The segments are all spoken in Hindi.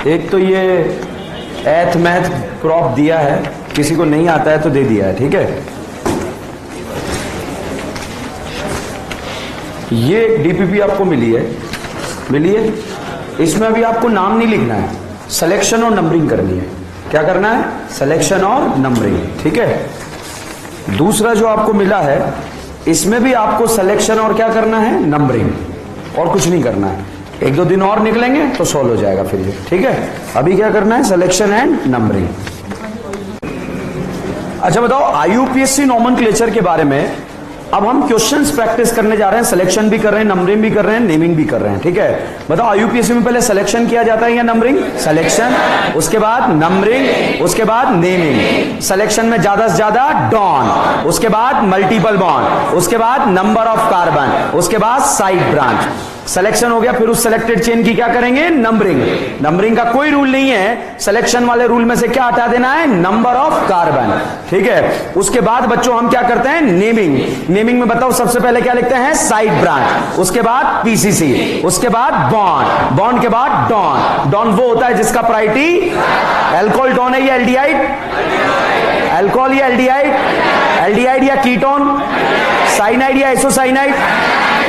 एक तो ये एथ मैथ क्रॉप दिया है, किसी को नहीं आता है तो दे दिया है, ठीक है। ये एक डीपीपी आपको मिली है। इसमें अभी आपको नाम नहीं लिखना है, सिलेक्शन और नंबरिंग करनी है। क्या करना है? सिलेक्शन और नंबरिंग, ठीक है। दूसरा जो आपको मिला है, इसमें भी आपको सिलेक्शन और क्या करना है? नंबरिंग, और कुछ नहीं करना है। 1-2 दिन और निकलेंगे तो सॉल्व हो जाएगा फिर ये, ठीक है। अभी क्या करना है? Selection and numbering. अच्छा बताओ, आईयूपीएससी नॉमेनक्लेचर के बारे में अब हम क्वेश्चंस प्रैक्टिस करने जा रहे हैं। सिलेक्शन भी कर रहे हैं, नंबरिंग भी कर रहे हैं, नेमिंग भी कर रहे हैं, ठीक है। बताओ, आईयूपीएससी में पहले सिलेक्शन किया जाता है या नंबरिंग? सिलेक्शन, उसके बाद नंबरिंग, उसके बाद नेमिंग। सिलेक्शन में ज्यादा से ज्यादा डॉन, उसके बाद मल्टीपल बॉन्ड, उसके बाद नंबर ऑफ कार्बन, उसके बाद साइड ब्रांच। सिलेक्शन हो गया, फिर उस सिलेक्टेड चेन की क्या करेंगे? नंबरिंग। नंबरिंग का कोई रूल नहीं है, सिलेक्शन वाले रूल में से क्या हटा देना है? नंबर ऑफ कार्बन, ठीक है। उसके बाद बच्चों हम क्या करते हैं? नेमिंग। नेमिंग में बताओ सबसे पहले क्या लिखते हैं? साइड ब्रांच, उसके बाद पीसीसी, उसके बाद बॉन्ड, बॉन्ड के बाद डॉन। डॉन वो होता है जिसका प्रायोरिटी एल्कोहल डॉन है या एल्डिहाइड? एल्कोहल या एल्डिहाइड? एल्डिहाइड या कीटोन? साइनाइड या आइसोसाइनाइड?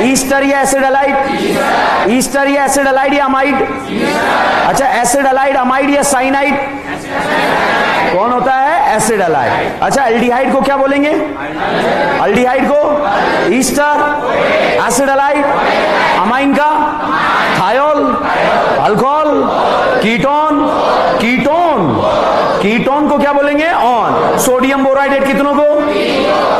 ईस्टर या एसिड अलाइड? ईस्टर या एसिड अलाइड या अमाइड? अच्छा, एसिड अलाइड, अमाइड या साइनाइड? कौन होता है? Acid allied. अच्छा, एल्डिहाइड को क्या बोलेंगे? एल्डिहाइड को ईस्टर, एसिड अलाइड, अमाइन का thiol, alcohol, ketone, ketone, ketone को क्या बोलेंगे? ऑन। सोडियम बोराइड कितनों को?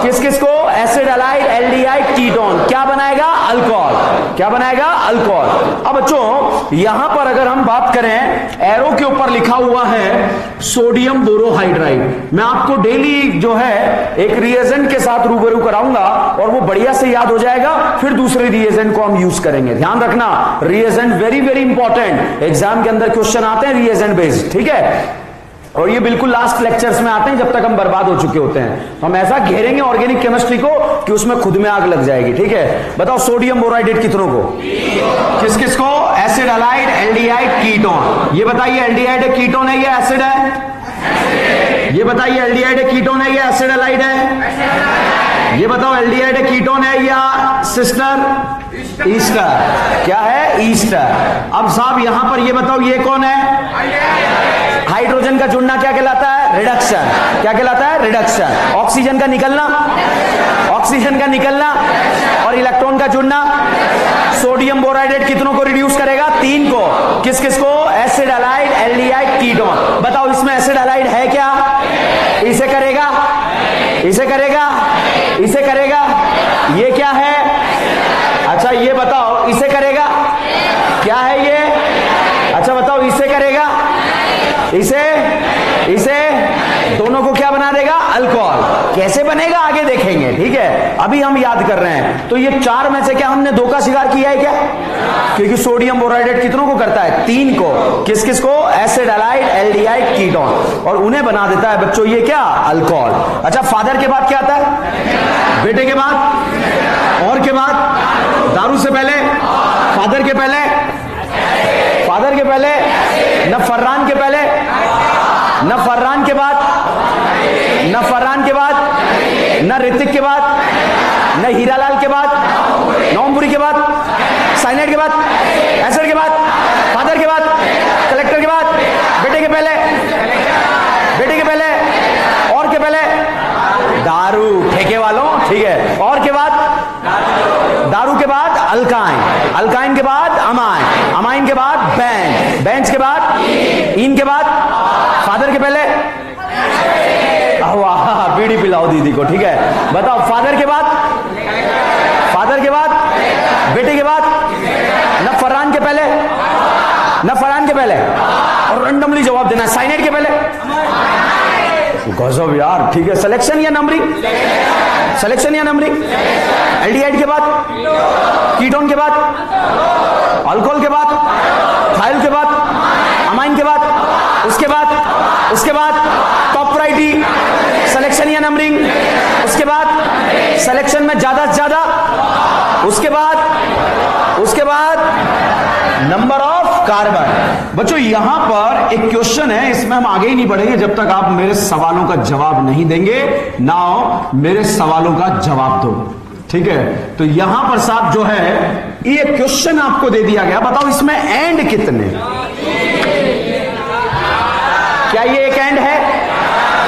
किस किस को? Acid allied, aldehyde, ketone. क्या बनाएगा? अल्कोहल। क्या बनाएगा? अल्कोहल। अब बच्चों यहां पर अगर हम बात करें, एरो के ऊपर लिखा हुआ है सोडियम बोरोहाइड्राइड। मैं आपको डेली जो है एक रिएजेंट के साथ रूबरू कराऊंगा और वो बढ़िया से याद हो जाएगा, फिर दूसरे रिएजेंट को हम यूज करेंगे। ध्यान रखना, reagent very very important. Exam के अंदर क्वेश्चन आते हैं रिएजेंट बेस्ड, ठीक है। और ये बिल्कुल लास्ट लेक्चर्स में आते हैं जब तक हम बर्बाद हो चुके होते हैं। हम ऐसा घेरेंगे ऑर्गेनिक केमिस्ट्री को कि उसमें खुद में आग लग जाएगी, ठीक है। बताओ, सोडियम बोराइड कितनों को? किस किस को? Acid allied, aldehyde, ketone. ये बताइए, एल्डिहाइड कीटोन है या एसिड है? ये बताइए, एल्डिहाइड कीटोन है या एसिड अलाइड है? ये बताओ, एल्डिहाइड कीटोन है या सिस्टर ईस्टर? क्या है? ईस्टर। अब साहब यहां पर ये बताओ, ये कौन है? हाइड्रोजन का जुड़ना क्या कहलाता है? रिडक्शन। क्या कहलाता है? रिडक्शन। ऑक्सीजन का निकलना, ऑक्सीजन का निकलना और इलेक्ट्रॉन का जुड़ना। सोडियम बोराइड कितनों को रिड्यूस करेगा? 3 को। किस किस को? Acid allied, aldehyde, ketone. बताओ, इसमें एसिड अलाइड है क्या? इसे करेगा, इसे करेगा, इसे करेगा। ये क्या है? अच्छा ये बताओ, इसे करेगा? क्या है ये? अच्छा बताओ, इसे करेगा? इसे, इसे, दोनों को क्या बना देगा? अल्कोहल। कैसे बनेगा आगे देखेंगे, ठीक है। अभी हम याद कर रहे हैं। तो ये 4 में से क्या हमने 2 का शिकार किया है क्या? क्योंकि सोडियम बोराइड कितनों को करता है? 3 को। किस किस को? Acid allied, aldehyde, ketone. और उन्हें बना देता है बच्चों ये क्या? अल्कोहल। अच्छा, फादर के बाद क्या आता है? बेटे के बाद? और के बाद? दारू से पहले? फादर के पहले? फादर के पहले? न फर्रान के पहले, न फर्रान के बाद, न फर्रान के बाद, न ऋतिक के बाद, न हीरालाल के बाद, नवंपुरी के बाद, साइनाइड के बाद, एसिड के बाद, फादर के बाद, कलेक्टर के बाद, बेटे के पहले, बेटे के पहले, और के पहले दारू, ठेके वालों, ठीक है। और के बाद दारू के बाद अल्काइन, अल्काइन के बाद अमाइन, अमाइन के बाद बेंच, बेंच के बाद इन के बाद फादर के पहले वाह, बीड़ी पिलाओ दीदी को, ठीक है। बताओ, फादर के बाद? फादर के बाद? बेटे के बाद? न फरहान के पहले, न फरहान के पहले, और रैंडमली जवाब देना। साइनाइड के पहले? गजब यार, ठीक है। सिलेक्शन या नंबरिंग? सिलेक्शन या नंबरिंग? एल्डिहाइड के बाद? कीटोन के बाद? अल्कोहल के बाद? थाइल के बाद? अमाइन के बाद? उसके बाद? उसके बाद टॉप प्रायोरिटी सिलेक्शन या नंबरिंग? उसके बाद सिलेक्शन में ज्यादा से ज्यादा, उसके बाद नंबर ऑफ कार्बन। बच्चों यहां पर एक क्वेश्चन है, इसमें हम आगे ही नहीं बढ़ेंगे जब तक आप मेरे सवालों का जवाब नहीं देंगे। नाउ मेरे सवालों का जवाब दो, ठीक है। तो यहां पर साहब जो है ये क्वेश्चन आपको दे दिया गया, बताओ इसमें एंड कितने? क्या ये एक एंड है?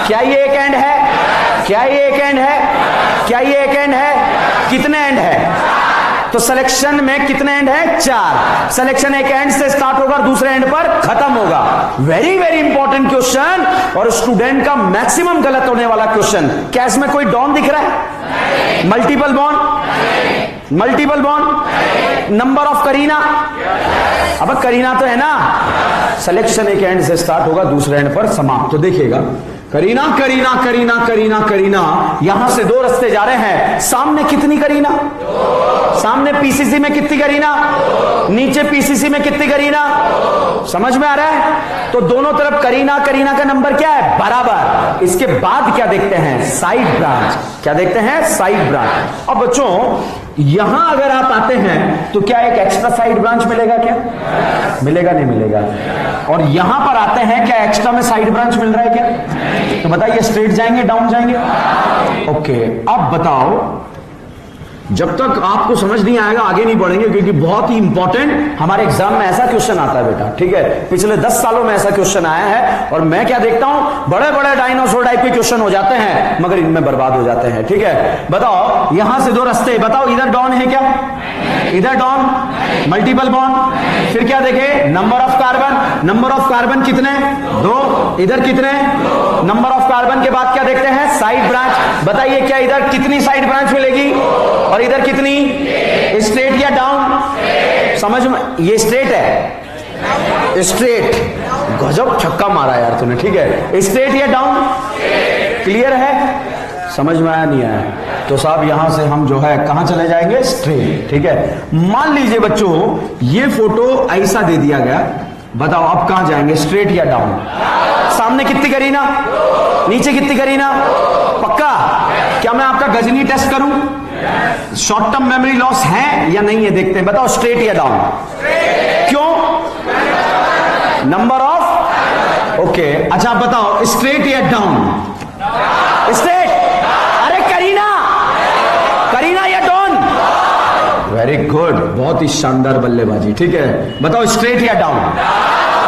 क्या ये एक एंड है? क्या ये एक एंड है? क्या ये एक एंड है? कितने एंड है? तो सिलेक्शन में कितने एंड है? 4। सिलेक्शन एक एंड से स्टार्ट होगा और दूसरे एंड पर खत्म होगा। वेरी वेरी इंपॉर्टेंट क्वेश्चन और स्टूडेंट का मैक्सिमम गलत होने वाला क्वेश्चन। क्या इसमें कोई डॉन दिख रहा है? Multiple bond? Multiple bond? Number of Kareena? अब करीना तो है ना। सिलेक्शन एक एंड से स्टार्ट होगा, दूसरे एंड पर समाप्त। तो देखिएगा, करीना करीना करीना करीना करीना, यहां से 2 रास्ते जा रहे हैं। सामने कितनी करीना? सामने पीसीसी में कितनी करीना? नीचे पीसीसी में कितनी करीना? समझ में आ रहा है? तो दोनों तरफ करीना करीना का नंबर क्या है? बराबर। इसके बाद क्या देखते हैं? Side branch. क्या देखते हैं? Side branch. अब बच्चों यहां अगर आप आते हैं तो क्या एक एक्स्ट्रा साइड ब्रांच मिलेगा? क्या मिलेगा? नहीं मिलेगा। और यहां पर आते हैं, क्या एक्स्ट्रा में साइड ब्रांच मिल रहा है? क्या? तो बताइए, स्ट्रेट जाएंगे डाउन जाएंगे? ओके, अब बताओ, जब तक आपको समझ नहीं आएगा आगे नहीं बढ़ेंगे, क्योंकि बहुत ही इंपॉर्टेंट हमारे एग्जाम में ऐसा क्वेश्चन आता है बेटा, ठीक है। पिछले 10 सालों में ऐसा क्वेश्चन आया है और मैं क्या देखता हूं, बड़े बड़े डायनासोर टाइप के क्वेश्चन हो जाते हैं मगर इनमें बर्बाद हो जाते हैं, ठीक है। बताओ यहां से 2 रास्ते, बताओ इधर डॉन है क्या? इधर डॉन, मल्टीपल बॉन्ड, फिर क्या देखे? Number of carbon. Number of carbon कितने? 2। इधर कितने? नंबर ऑफ कार्बन के बाद क्या देखते हैं? Side branch. बताइए क्या इधर कितनी साइड ब्रांच मिलेगी और इधर कितनी? स्ट्रेट या डाउन? समझ में? ये स्ट्रेट है, स्ट्रेट। गजब छक्का मारा यार तूने, ठीक है। स्ट्रेट या डाउन? क्लियर है? समझ में आया नहीं आया? तो साहब यहां से हम जो है कहां चले जाएंगे? स्ट्रेट, ठीक है। मान लीजिए बच्चों ये फोटो ऐसा दे दिया गया, बताओ अब कहां जाएंगे? स्ट्रेट या डाउन? सामने कितनी करीना? नीचे कितनी करीना? पक्का? क्या मैं आपका गजनी टेस्ट करूं? शॉर्ट टर्म मेमोरी लॉस है या नहीं है देखते हैं। बताओ स्ट्रेट या डाउन? क्यों? Number of, okay. अच्छा आप बताओ स्ट्रेट या डाउन? स्ट्रेट। अरे करीना, करीना या डाउन? वेरी गुड, बहुत ही शानदार बल्लेबाजी, ठीक है। बताओ स्ट्रेट या डाउन?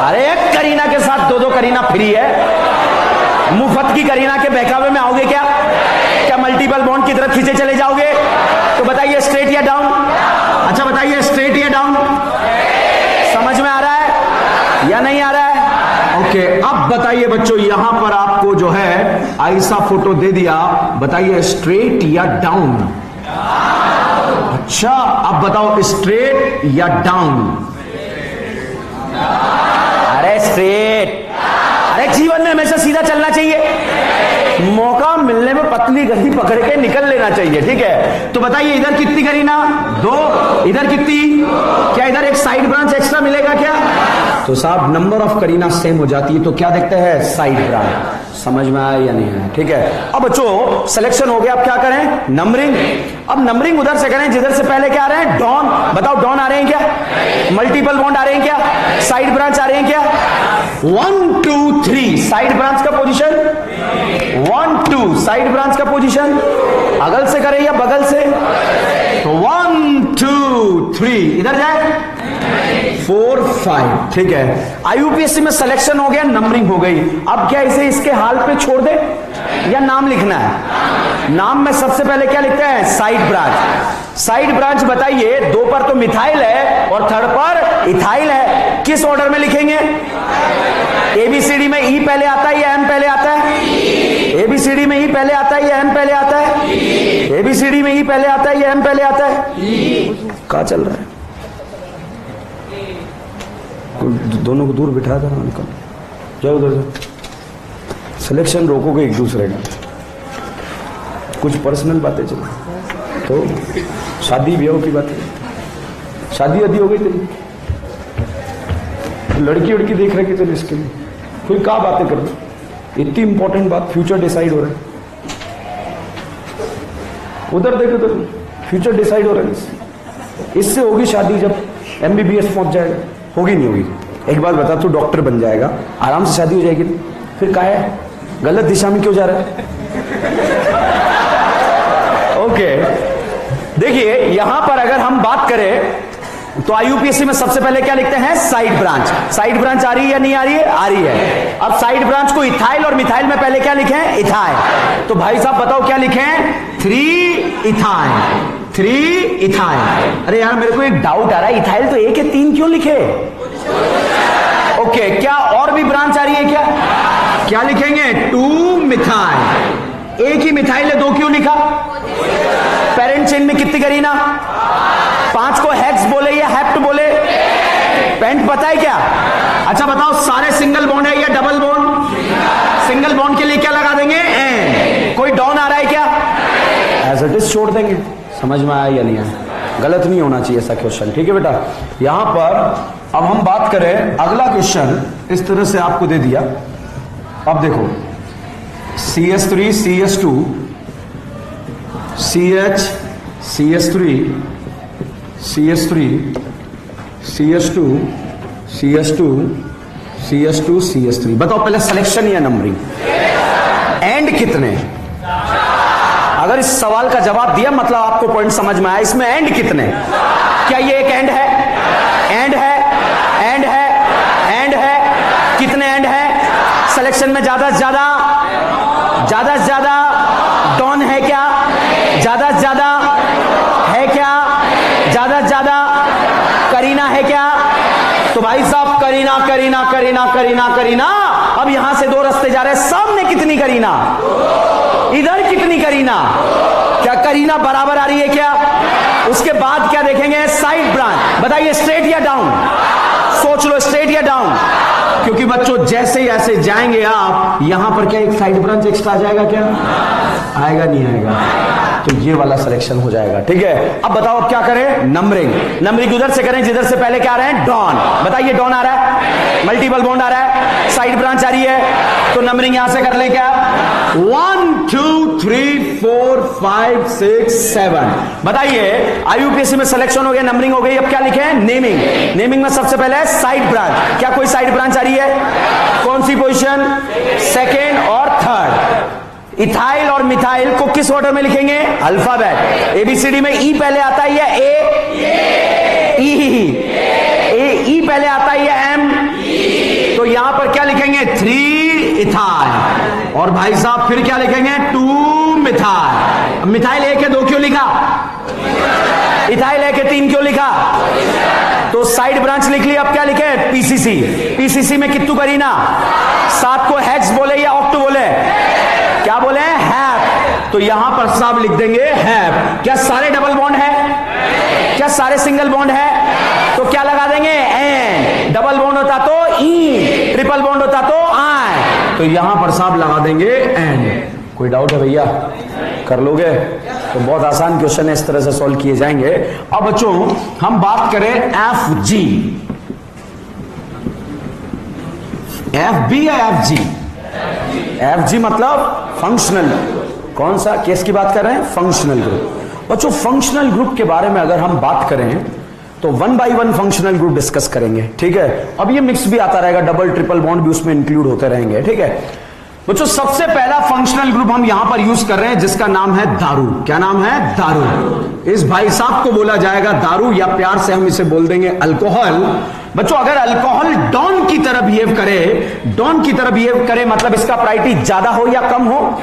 अरे करीना के साथ 2 करीना फ्री है। मुफ्त की करीना के बहकावे में आओगे क्या? क्या मल्टीपल बॉन्ड की तरफ खींचे चले जाओगे? तो बताइए स्ट्रेट या डाउन? अच्छा बताइए स्ट्रेट या डाउन? समझ में आ रहा है या नहीं आ रहा है? ओके, अब बताइए बच्चों यहां पर आपको जो है ऐसा फोटो दे दिया, बताइए स्ट्रेट या डाउन? अच्छा अब बताओ स्ट्रेट या डाउन? अरे स्ट्रेट। अरे जीवन में हमेशा सीधा चलना चाहिए, मौका मिलने में पतली गली पकड़ के निकल लेना चाहिए, ठीक है। तो बताइए इधर कितनी करीना? 2। इधर कितनी? क्या इधर एक साइड ब्रांच एक्स्ट्रा मिलेगा क्या? तो साहब नंबर ऑफ करीना सेम हो जाती है, तो क्या देखते हैं? Side branch. समझ में आया या नहीं आया? ठीक है। अब बच्चों सिलेक्शन हो गया, अब क्या करें? नंबरिंग। अब नंबरिंग उधर से करें जिधर से पहले क्या आ रहे हैं? डॉन। बताओ डॉन आ रहे हैं क्या? मल्टीपल बॉन्ड आ रहे हैं क्या? साइड ब्रांच आ रहे हैं क्या? 1 2 3 साइड ब्रांच का पोजीशन, 1 2 साइड ब्रांच का पोजीशन। अगल से करें या बगल से? तो 1 2 3 इधर जाए 4 5, ठीक है। आईयूपीएससी में सिलेक्शन हो गया, नंबरिंग हो गई। अब क्या इसे इसके हाल पे छोड़ दे या नाम लिखना है? नाम में सबसे पहले क्या लिखते हैं? Side branch. साइड ब्रांच बताइए, 2 पर तो मिथाइल है और 3rd पर इथाइल है। किस ऑर्डर में लिखेंगे? एबीसीडी में ई पहले आता है या एम पहले आता है? एबीसीडी में ई पहले आता है या एम पहले आता है? एबीसीडी में ई पहले आता है या एम पहले आता है? क्या चल रहा है? दोनों को दूर बिठा देना, निकल जाओ उधर से। सिलेक्शन रोकोगे एक दूसरे का, कुछ पर्सनल बातें चल, तो शादी ब्याह की बातें, शादी आदि हो गई तेरी, लड़की उड़की देख रहे कि चल इसके लिए कोई क्या बातें कर रहे? इतनी इंपॉर्टेंट बात, फ्यूचर डिसाइड हो रहा है। उधर देखो तो फ्यूचर डिसाइड हो रहा है, इससे होगी शादी जब एमबीबीएस पहुंच जाएगा। होगी नहीं होगी? एक बात बता, तू डॉक्टर बन जाएगा, आराम से शादी हो जाएगी, फिर क्या है, गलत दिशा में क्यों जा रहा है? ओके, देखिए यहां पर अगर हम बात करें तो आईयूपीएससी में सबसे पहले क्या लिखते हैं? Side branch. साइड ब्रांच आ रही है या नहीं आ रही है? आ रही है। अब साइड ब्रांच को इथाइल और मिथाइल में पहले क्या लिखे हैं? इथाइल। तो भाई साहब बताओ क्या लिखे हैं? 3 इथाइल। 3 इथाइल। अरे यार मेरे को एक डाउट आ रहा है, इथाइल तो 1 है, 3 क्यों लिखे? ओके, क्या और भी ब्रांच आ रही है क्या? क्या लिखेंगे? 2 मिथाइल। एक ही मिथाइल है, 2 क्यों लिखा? पेरेंट चेन में कितनी करीना? 5 को हेक्स बोले या हेप्ट बोले? पेंट पता है क्या? अच्छा बताओ, सारे सिंगल बॉन्ड है या डबल बॉन्ड? सिंगल बॉन्ड के लिए क्या लगा देंगे? एंड। कोई डॉन आ रहा है क्या? एज इट इज छोड़ देंगे। समझ में आया या नहीं आया? गलत नहीं होना चाहिए ऐसा क्वेश्चन, ठीक है बेटा। यहां पर अब हम बात करें, अगला क्वेश्चन इस तरह से आपको दे दिया। अब देखो, CH3 CH2 CH CH3 CH3 CH2 CH2 CH2 CH3। बताओ पहले सिलेक्शन या नंबरिंग? एंड कितने? अगर इस सवाल का जवाब दिया मतलब आपको पॉइंट समझ में आया। इसमें एंड कितने? क्या ये एक एंड है? एंड है, एंड है, एंड है। कितने एंड है? सिलेक्शन में ज्यादा से ज्यादा डॉन है क्या? ज्यादा से ज्यादा है क्या? ज्यादा से ज्यादा करीना है क्या? तो भाई साहब करीना करीना करीना करीना करीना। अब यहां से 2 रास्ते जा रहे हैं। सामने कितनी करीना? इधर कितनी करीना? क्या करीना बराबर आ रही है क्या? उसके बाद क्या देखेंगे? Side branch. बताइए स्ट्रेट या डाउन? सोच लो, स्ट्रेट या डाउन? क्योंकि बच्चों जैसे ही ऐसे जाएंगे आप, यहां पर क्या एक साइड ब्रांच एक्स्ट्रा आ जाएगा क्या? आएगा नहीं आएगा? तो ये वाला सिलेक्शन हो जाएगा, ठीक है। अब बताओ अब क्या करें? नंबरिंग। नंबरिंग उधर से करें जिधर से पहले क्या आ रहे हैं? डॉन। बताइए डॉन आ रहा है, मल्टीपल बॉन्ड आ रहा है, साइड ब्रांच आ रही है, तो नंबरिंग यहां से कर लें क्या? 1 2 3 4 5 6 7। बताइए आईयूपीएससी में सिलेक्शन हो गया, नंबरिंग हो गई, अब क्या लिखे हैं? नेमिंग। नेमिंग में सबसे पहले है साइड ब्रांच। क्या कोई साइड ब्रांच आ रही है? कौन सी पोजीशन? सेकेंड और थर्ड। इथाइल और मिथाइल को किस ऑर्डर में लिखेंगे? अल्फाबेट। एबीसीडी में ई पहले आता है या ए? ई पहले आता है या एम? तो यहां पर क्या लिखेंगे? 3 इथाइल। और भाई साहब फिर क्या लिखेंगे? 2 मिथाइल। मिथाइल 1 है, 2 क्यों लिखा? इथाइल 1 है, 3 क्यों लिखा? तो साइड ब्रांच लिख ली। अब क्या लिखे? पीसीसी। पीसीसी में कितनी करीना? 7 को हेक्स बोले या ऑक्टो बोले? क्या बोले? हैप। तो यहां पर साहब लिख देंगे हैप। क्या सारे डबल बॉन्ड है? क्या सारे सिंगल बॉन्ड है? तो क्या लगा देंगे? एन। डबल बॉन्ड होता तो ई, ट्रिपल बॉन्ड होता तो आई। तो यहां पर साहब लगा देंगे एन। कोई डाउट है भैया? कर लोगे? तो बहुत आसान क्वेश्चन है, इस तरह से सॉल्व किए जाएंगे। अब बच्चों हम बात करें एफ जी। एफ बी या एफ जी? एफ जी मतलब फंक्शनल। कौन सा केस की बात कर रहे हैं? Functional group. बच्चों फंक्शनल ग्रुप के बारे में अगर हम बात करें तो 1 by 1 फंक्शनल ग्रुप डिस्कस करेंगे, ठीक है। अब ये मिक्स भी आता रहेगा, डबल ट्रिपल बॉन्ड भी उसमें इंक्लूड होते रहेंगे, ठीक है। बच्चों सबसे पहला फंक्शनल ग्रुप हम यहां पर यूज कर रहे हैं जिसका नाम है दारू। क्या नाम है? दारू। इस भाई साहब को बोला जाएगा दारू, या प्यार से हम इसे बोल देंगे अल्कोहल। बच्चों अगर अल्कोहल डॉन की तरह बिहेव करे, डॉन की तरह बिहेव करे मतलब इसका प्रायोरिटी ज्यादा हो या कम हो?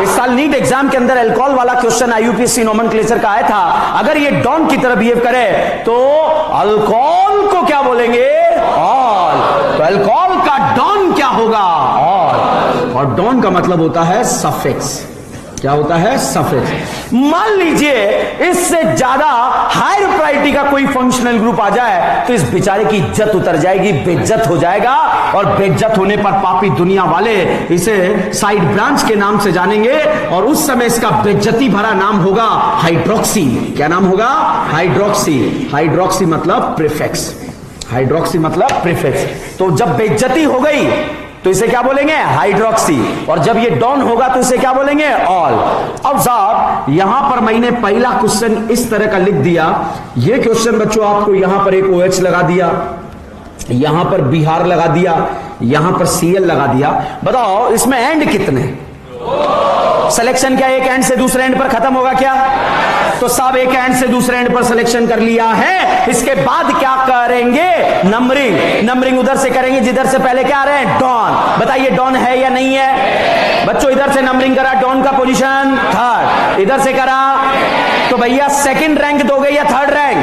इस साल नीट एग्जाम के अंदर अल्कोहल वाला क्वेश्चन आईयूपीएससी नोमेनक्लेचर का आया था। अगर ये डॉन की तरह बिहेव करे तो अल्कोहल को क्या बोलेंगे? ऑल। तो अल्कोहल का डॉन क्या होगा? ऑल। और डॉन का मतलब होता है सफिक्स। क्या होता है? सफिक्स। मान लीजिए इससे ज्यादा हायर प्रायोरिटी का कोई फंक्शनल ग्रुप आ जाए तो इस बेचारे की इज्जत उतर जाएगी, बेइज्जत हो जाएगा, और बेइज्जत होने पर पापी दुनिया वाले इसे साइड ब्रांच के नाम से जानेंगे, और उस समय इसका बेइज्जती भरा नाम होगा हाइड्रोक्सी। क्या नाम होगा? हाइड्रोक्सी। हाइड्रोक्सी मतलब प्रीफिक्स। हाइड्रोक्सी मतलब प्रीफिक्स। तो जब बेइज्जती हो गई तो इसे क्या बोलेंगे? हाइड्रोक्सी। और जब ये डॉन होगा तो इसे क्या बोलेंगे? ऑल। अब साहब यहां पर मैंने पहला क्वेश्चन इस तरह का लिख दिया। ये क्वेश्चन बच्चों आपको यहां पर एक OH लगा दिया, यहां पर बिहार लगा दिया, यहां पर सीएल लगा दिया। बताओ इसमें एंड कितने? सिलेक्शन क्या एक एंड से दूसरे एंड पर खत्म होगा क्या? तो सब एक एंड से दूसरे एंड पर सिलेक्शन कर लिया है। इसके बाद क्या करेंगे? नंबरिंग। नंबरिंग उधर से करेंगे जिधर से पहले क्या आ रहे हैं? डॉन। बताइए डॉन है या नहीं है? बच्चों इधर से नंबरिंग करा, डॉन का पोजीशन थर्ड, इधर से करा तो भैया सेकंड रैंक दोगे या थर्ड रैंक?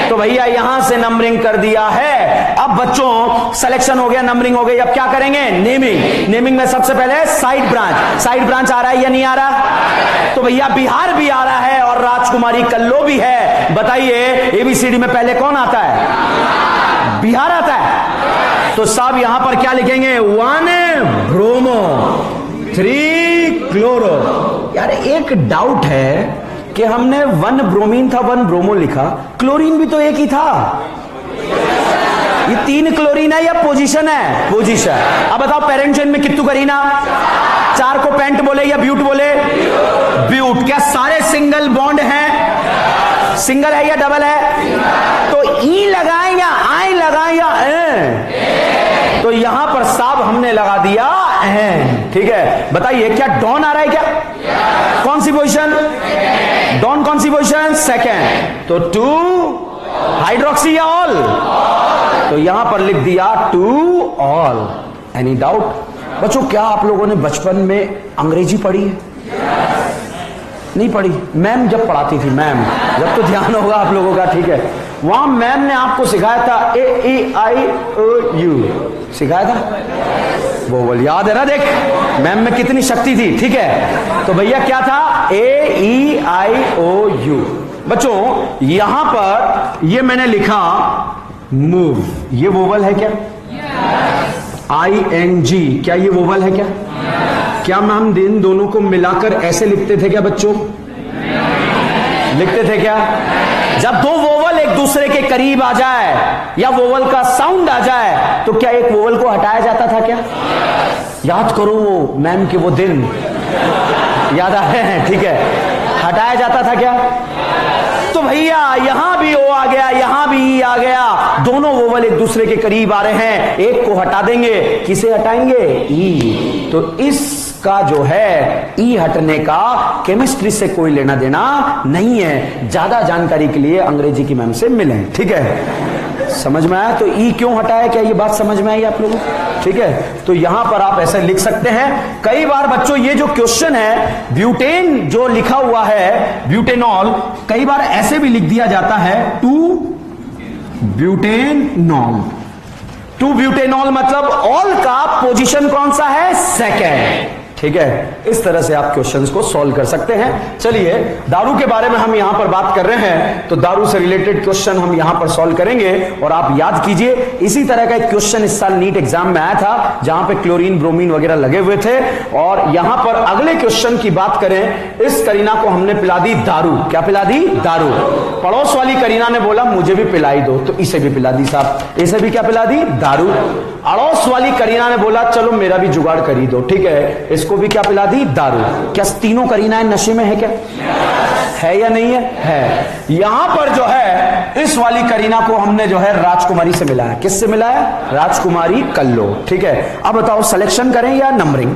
तो भैया यहां से नंबरिंग कर दिया है। अब बच्चों सिलेक्शन हो गया, नंबरिंग हो गई, अब क्या करेंगे? नेमिंग। नेमिंग में सबसे पहले साइड ब्रांच। साइड ब्रांच आ रहा है या नहीं आ रहा? तो भैया बिहार भी आ रहा है और राजकुमारी कल्लो भी है। बताइए एबीसीडी में पहले कौन आता है? बिहार आता है। तो सब यहां पर क्या लिखेंगे? 1 ब्रोमो 3 क्लोरो। यार एक डाउट है कि हमने 1 ब्रोमीन था 1 ब्रोमो लिखा, क्लोरीन भी तो एक ही था। ये 3 क्लोरीन है या पोजीशन है? पोजीशन। अब बताओ पेरेंट चेन में कितनी करीना? 4 को पेंट बोले या ब्यूट बोले? ब्यूट। क्या सारे सिंगल बॉन्ड हैं? सिंगल है या डबल है? तो ई लगाएं या आई लगाएं या ए? तो यहां पर साब हमने लगा दिया ए। ठीक है, बताइए क्या डॉन आ रहा है क्या? कौन सी पोजीशन? डॉन कौन सी पोजीशन? सेकेंड। तो 2 हाइड्रोक्सी या ऑल? तो यहां पर लिख दिया 2 ऑल। Any doubt? बच्चों क्या आप लोगों ने बचपन में अंग्रेजी पढ़ी है? नहीं पढ़ी? मैम जब पढ़ाती थी, मैम जब तो ध्यान होगा आप लोगों का। ठीक है, वहां मैम ने आपको सिखाया था AEIOU सिखाया था। वो बोल याद है ना? देख मैम में कितनी शक्ति थी। ठीक है, तो भैया क्या था? AEIOU। बच्चों यहां पर ये मैंने लिखा मूव, ये वोवल है क्या? ING, क्या ये वोवल है क्या? क्या हम इन दोनों को मिलाकर ऐसे लिखते थे क्या बच्चों? लिखते थे क्या? जब दो वोवल एक दूसरे के करीब आ जाए या वोवल का साउंड आ जाए तो क्या एक वोवल को हटाया जाता था क्या? याद करो वो मैम के वो दिन याद आए हैं? ठीक है, हटाया जाता था क्या? तो भैया यहां भी ओ आ गया, यहां भी ई आ गया, दोनों वोवल एक दूसरे के करीब आ रहे हैं, एक को हटा देंगे। किसे हटाएंगे? ई। तो इसका जो है ई हटने का केमिस्ट्री से कोई लेना देना नहीं है। ज्यादा जानकारी के लिए अंग्रेजी की मैम से मिलें। ठीक है, समझ में आया? तो ई क्यों हटाया, क्या ये बात समझ में आई आप लोगों को? ठीक है, तो यहां पर आप ऐसे लिख सकते हैं। कई बार बच्चों ये जो क्वेश्चन है ब्यूटेन जो लिखा हुआ है ब्यूटेनॉल, कई बार ऐसे भी लिख दिया जाता है 2 ब्यूटेनॉल। 2 ब्यूटेनॉल मतलब ऑल का पोजीशन कौन सा है? सेकेंड। ठीक है, इस तरह से आप क्वेश्चंस को सॉल्व कर सकते हैं। चलिए दारू के बारे में हम यहां पर बात कर रहे हैं, तो दारू से रिलेटेड क्वेश्चन हम यहां पर सॉल्व करेंगे। और आप याद कीजिए इसी तरह का एक क्वेश्चन इस साल नीट एग्जाम में आया था जहां पे क्लोरीन ब्रोमीन वगैरह लगे हुए थे। और यहां पर अगले क्वेश्चन की बात करें, इस करीना को हमने पिला दी दारू। क्या पिला दी? दारू। पड़ोस वाली करीना ने बोला मुझे भी पिलाई दो, तो इसे भी पिला दी साहब। इसे भी क्या पिला दी? दारू। अड़ोस वाली करीना ने बोला चलो मेरा भी जुगाड़ करी दो, ठीक है, इसको भी क्या पिला दी? दारू। क्या तीनों करीनाएं नशे में है क्या? है या नहीं है? है। यहां पर जो है इस वाली करीना को हमने जो है राजकुमारी से मिलाया। किससे मिलाया? राजकुमारी कल्लो। ठीक है, अब बताओ सिलेक्शन करें या नंबरिंग?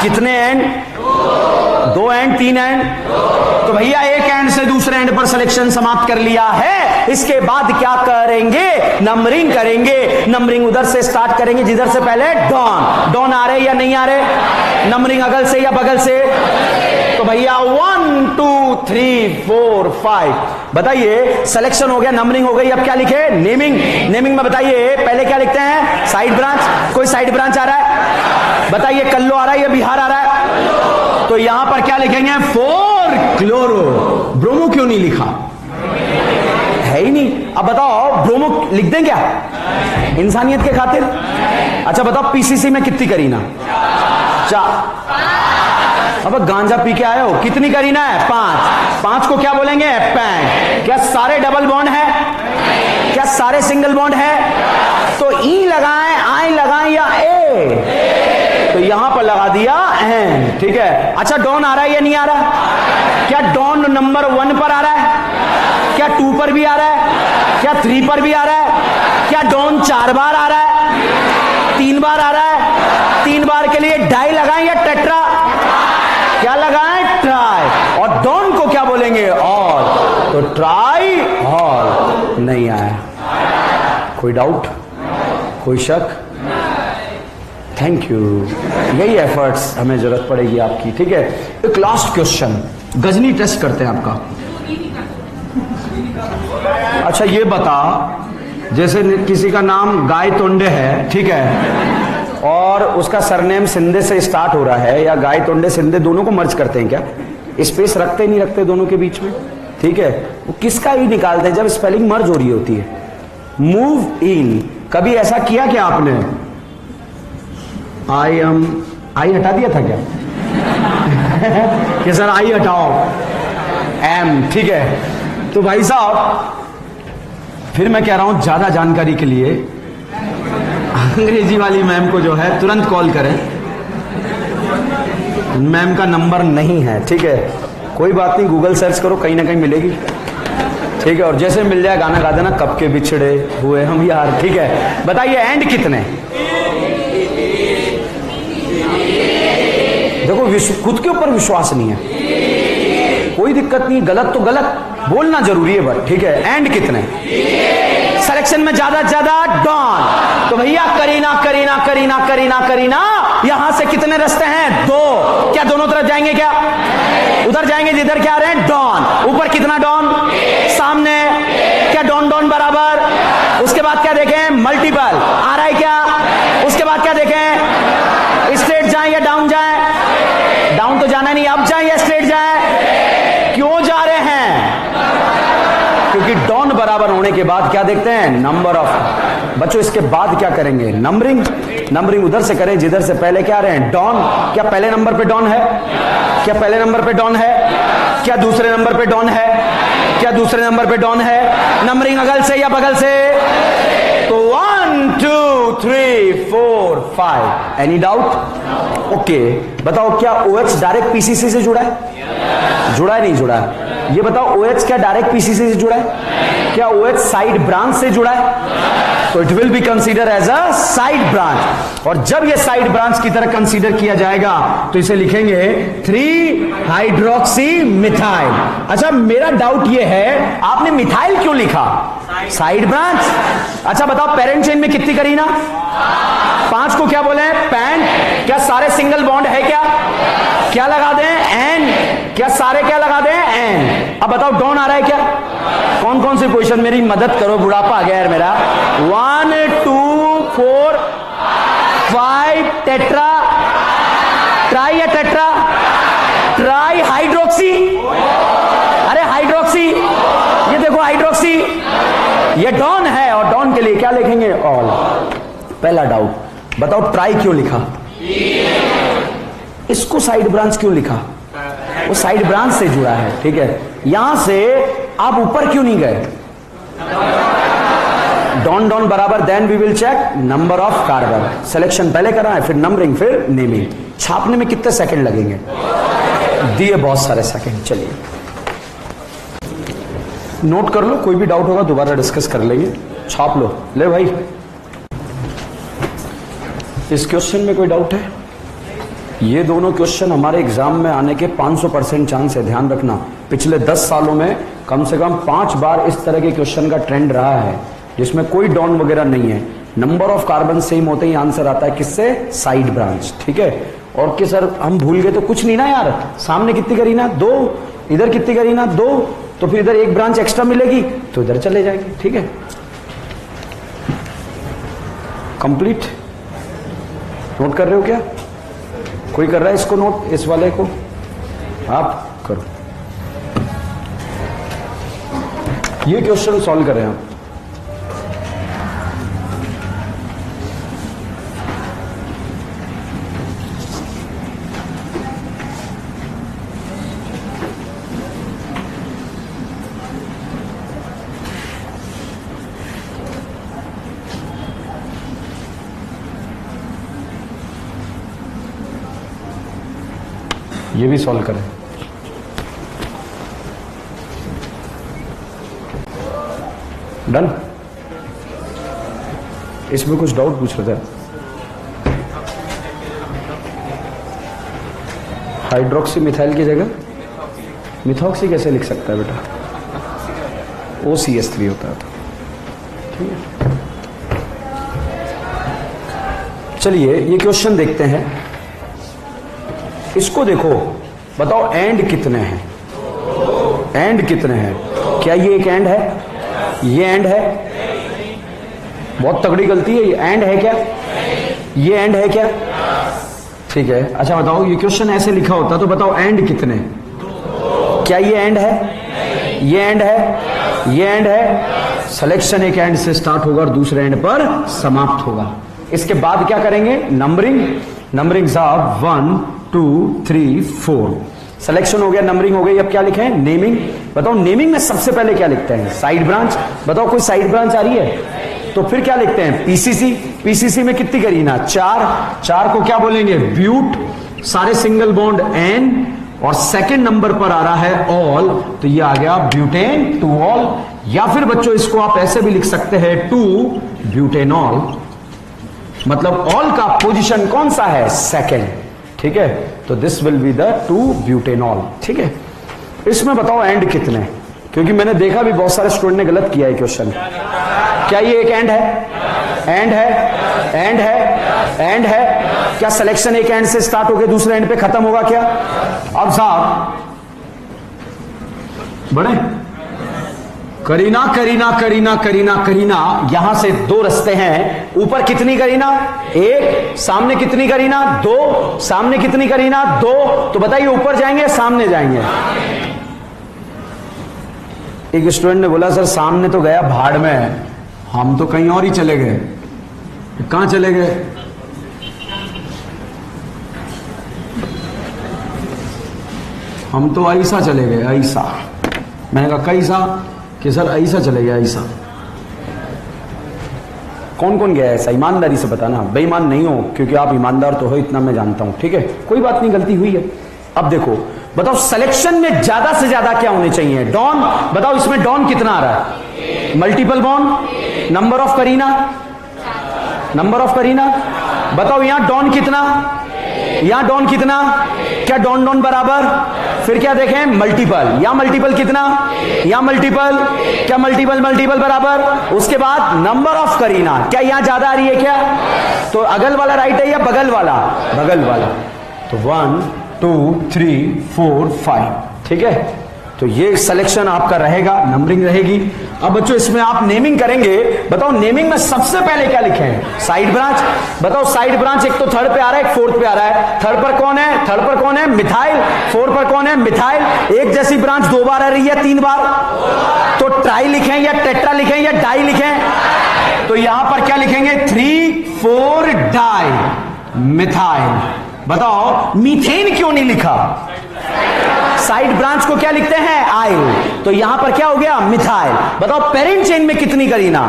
कितने एंड? 2 and 3 and? तो भैया एक एंड से दूसरे एंड पर सिलेक्शन समाप्त कर लिया है। इसके बाद क्या करेंगे? नंबरिंग करेंगे। नंबरिंग उधर से स्टार्ट करेंगे जिधर से पहले डॉन। डॉन आ रहे या नहीं आ रहे? नंबरिंग अगल से या बगल से? तो भैया 1 2 3 4 5। बताइए सिलेक्शन हो गया, नंबरिंग हो गई, अब क्या लिखे? नेमिंग। नेमिंग में बताइए पहले क्या लिखते हैं? Side branch. कोई साइड ब्रांच आ रहा है? बताइए कल्लो आ रहा है या बिहार आ रहा है? तो यहां पर क्या लिखेंगे? 4 क्लोरो। ब्रोमो क्यों नहीं लिखा? है ही नहीं। अब बताओ ब्रोमो लिख दें क्या इंसानियत के खातिर? अच्छा बताओ पीसीसी में कितनी करीना? 4। अब गांजा पी के आए हो, कितनी करीना है? 5। 5 को क्या बोलेंगे? पैंट। क्या सारे डबल बॉन्ड है? क्या सारे सिंगल बॉन्ड है? तो ई लगाएं, आई लगाएं या ए? तो यहां पर लगा दिया एन। ठीक है, अच्छा डॉन आ रहा है या नहीं आ रहा? क्या डॉन नंबर 1 पर आ रहा है? क्या 2 पर भी आ रहा है? क्या 3 पर भी आ रहा है? क्या डॉन 4 बार आ रहा है? 3 बार आ रहा है? 3 बार के लिए डाई लगाएं या टेट्रा? क्या लगाएं? ट्राई। और डॉन को क्या बोलेंगे? ऑल। तो ट्राई ऑल। नहीं आया? कोई डाउट, कोई शक? Thank you. यही एफर्ट्स हमें जरूरत पड़ेगी आपकी, ठीक है। एक लास्ट क्वेश्चन, गजनी टेस्ट करते हैं आपका। अच्छा ये बता, जैसे किसी का नाम गाय तोंडे है, ठीक है, और उसका सरनेम सिंधे से स्टार्ट हो रहा है, या गाय तोंडे सिंधे दोनों को मर्ज करते हैं क्या? स्पेस रखते नहीं रखते दोनों के बीच में, ठीक है। वो किसका ही निकालते हैं जब स्पेलिंग मर्ज हो रही होती है? Move in. कभी ऐसा किया क्या आपने? आई हटा दिया था क्या? कि सर आई हटाओ, एम, ठीक है। तो भाई साहब फिर मैं कह रहा हूं, ज्यादा जानकारी के लिए अंग्रेजी वाली मैम को जो है तुरंत कॉल करें। मैम का नंबर नहीं है, ठीक है। कोई बात नहीं, गूगल सर्च करो, कहीं ना कहीं मिलेगी, ठीक है। और जैसे मिल जाए गाना गा देना, कब के बिछड़े हुए हम यार, ठीक है। बताइए एंड कितने? देखो खुद के ऊपर विश्वास नहीं है, कोई दिक्कत नहीं, गलत तो गलत, बोलना जरूरी है बट, ठीक है। एंड कितने? सिलेक्शन में ज्यादा से ज्यादा डॉन। तो भैया करीना करीना करीना करीना करीना, यहां से कितने रास्ते हैं? 2। क्या दोनों तरफ जाएंगे? क्या उधर जाएंगे जिधर क्या आ रहे हैं? डॉन। ऊपर कितना डॉन? सामने क्या डॉन डॉन बराबर? उसके बाद क्या देखें? मल्टीपल आ रहा है क्या? उसके बाद क्या देखें? स्ट्रेट जाए या डाउन जाए? डाउन तो जाना नहीं, अब जाए या स्ट्रेट जाए? क्यों जा रहे हैं? क्योंकि डॉन बराबर होने के बाद क्या देखते हैं? Number of. बच्चों इसके बाद क्या करेंगे? नंबरिंग। नंबरिंग उधर से करें जिधर से पहले क्या आ रहे हैं? डॉन। क्या पहले नंबर पे डॉन है? क्या पहले नंबर पे डॉन है? क्या दूसरे नंबर पे डॉन है? क्या दूसरे नंबर पे डॉन है? नंबरिंग अगल से या बगल से? तो 1 2 3 4 5। Any doubt? ओके, बताओ क्या OH डायरेक्ट PCC से जुड़ा है? जुड़ा है नहीं जुड़ा है? ये बताओ OH क्या डायरेक्ट PCC से जुड़ा है? क्या OH साइड ब्रांच से जुड़ा है? तो it will be consider as a side branch. और जब ये साइड ब्रांच की तरह कंसीडर किया जाएगा तो इसे लिखेंगे 3 हाइड्रोक्सी मिथाइल। अच्छा मेरा डाउट ये है, आपने मिथाइल क्यों लिखा? Side branch. अच्छा बताओ पेरेंट चेन में कितनी करीना? 5 को क्या बोले? पैन। क्या सारे सिंगल बॉन्ड है? क्या क्या लगा दें? एन। क्या सारे क्या लगा दें? एन। अब बताओ डॉन आ रहा है क्या? कौन कौन सी पोजीशन? मेरी मदद करो, बुढ़ापा आ गया यार मेरा। 1 2 4 5 टेट्रा। ट्राई या टेट्रा? Try hydroxy. अरे हाइड्रोक्सी, ये देखो हाइड्रोक्सी, ये डॉन है। और डॉन के लिए क्या लिखेंगे? ऑल। पहला डाउट, बताओ ट्राई क्यों लिखा? इसको साइड ब्रांच क्यों लिखा? वो साइड ब्रांच से जुड़ा है, ठीक है। यहां से आप ऊपर क्यों नहीं गए? डॉन डॉन बराबर, then we will check number of carbon. Selection पहले करा है, फिर नंबरिंग, फिर नेमिंग। छापने में कितने सेकंड लगेंगे? दिए बहुत सारे सेकंड। चलिए नोट कर लो, कोई भी डाउट होगा दोबारा डिस्कस कर लेंगे। छाप लो। ले भाई, इस क्वेश्चन में कोई डाउट है? ये दोनों क्वेश्चन हमारे एग्जाम में आने के 500% चांस है, ध्यान रखना। पिछले 10 सालों में कम से कम 5 बार इस तरह के क्वेश्चन का ट्रेंड रहा है जिसमें कोई डॉन वगैरह नहीं है। नंबर ऑफ कार्बन सेम होते ही आंसर आता है किससे? साइड ब्रांच, ठीक है। और कि सर हम भूल गए तो कुछ नहीं ना यार, सामने कितनी करीना? 2, इधर कितनी करीना? 2, तो फिर इधर एक ब्रांच एक्स्ट्रा मिलेगी तो इधर चले जाएंगे, ठीक है। कंप्लीट। नोट कर रहे हो क्या? कोई कर रहा है इसको नोट? इस वाले को आप करो। ये क्वेश्चन सॉल्व करें आप। ये भी सॉल्व करें। डन। इसमें कुछ डाउट पूछ रहे थे? हाइड्रोक्सी मिथाइल की जगह मिथॉक्सी कैसे लिख सकता है बेटा? OCH3 होता है। ठीक है, चलिए ये क्वेश्चन देखते हैं। इसको देखो, बताओ एंड कितने हैं? एंड कितने हैं? क्या ये एक एंड है? ये एंड है? बहुत तगड़ी गलती है। ये एंड है क्या? ये एंड है क्या? ठीक है, अच्छा बताओ, ये क्वेश्चन ऐसे लिखा होता तो बताओ एंड कितने? क्या ये एंड है? ये एंड है? ये एंड है? सिलेक्शन एक एंड से स्टार्ट होगा और दूसरे एंड पर समाप्त होगा। इसके बाद क्या करेंगे? नंबरिंग। नंबरिंग साहब 1 2 3 4 सिलेक्शन हो गया, नंबरिंग हो गई। अब क्या लिखें? नेमिंग। बताओ नेमिंग में सबसे पहले क्या लिखते हैं? Side branch. बताओ कोई साइड ब्रांच आ रही है? तो फिर क्या लिखते हैं? पीसीसी। पीसीसी में कितनी करीना? 4। 4 को क्या बोलेंगे? ब्यूट। सारे सिंगल बॉन्ड एन, और सेकंड नंबर पर आ रहा है ऑल, तो ये आ गया ब्यूटेन 2 ऑल। या फिर बच्चों इसको आप ऐसे भी लिख सकते हैं 2 ब्यूटेनॉल। मतलब ऑल का पोजीशन कौन सा है? सेकंड। ठीक है, तो this will be the 2 butanol. ठीक है, इसमें बताओ एंड कितने? क्योंकि मैंने देखा भी बहुत सारे स्टूडेंट ने गलत किया है क्वेश्चन। क्या ये एक एंड है? एंड है? एंड है? एंड है? क्या सिलेक्शन एक एंड से स्टार्ट होकर दूसरे एंड पे खत्म होगा क्या? अब साहब बढ़े, करीना करीना करीना करीना करीना, यहां से 2 रास्ते हैं। ऊपर कितनी करीना? 1। सामने कितनी करीना? 2। सामने कितनी करीना? 2। तो बताइए ऊपर जाएंगे या सामने जाएंगे? एक स्टूडेंट ने बोला सर सामने तो गया भाड़ में, हम तो कहीं और ही चले गए। कहां चले गए? हम तो ऐसा चले गए। ऐसा? मैंने कहा कैसा? कि सर ऐसा चले गया। ऐसा? कौन कौन गया ऐसा? ईमानदारी से बताना, बेईमान नहीं हो, क्योंकि आप ईमानदार तो हो इतना मैं जानता हूं। ठीक है, कोई बात नहीं, गलती हुई है। अब देखो, बताओ सिलेक्शन में ज्यादा से ज्यादा क्या होने चाहिए? डॉन। बताओ इसमें डॉन कितना आ रहा है? Multiple bond. Number of Kareena? Number of Kareena. बताओ यहां डॉन कितना? यहां डॉन कितना? क्या डॉन डॉन बराबर? फिर क्या देखें? मल्टीपल। यहां मल्टीपल कितना? यहां मल्टीपल। क्या मल्टीपल मल्टीपल बराबर? उसके बाद नंबर ऑफ करीना। क्या यहां ज्यादा आ रही है क्या? तो अगल वाला राइट है या बगल वाला? बगल वाला। तो 1 2 3 4 5। ठीक है, तो ये सिलेक्शन आपका रहेगा, नंबरिंग रहेगी। अब बच्चों इसमें आप नेमिंग करेंगे। बताओ नेमिंग में सबसे पहले क्या लिखें? Side branch. बताओ साइड ब्रांच एक तो थर्ड पे आ रहा है, एक फोर्थ पे आ रहा है। थर्ड पर कौन है? थर्ड पर कौन है? मिथाइल। फोर्थ पर कौन है? मिथाइल। एक जैसी ब्रांच 2 बार आ रही है, 3 बार? तो ट्राई लिखें या टेट्रा लिखें या डाई लिखें? तो यहां पर क्या लिखेंगे? 3 4 डाई मिथाइल। बताओ मीथेन क्यों नहीं लिखा? साइड ब्रांच को क्या लिखते हैं? आइल। तो यहां पर क्या हो गया? मिथाइल। बताओ पेरेंट चेन में कितनी करीना?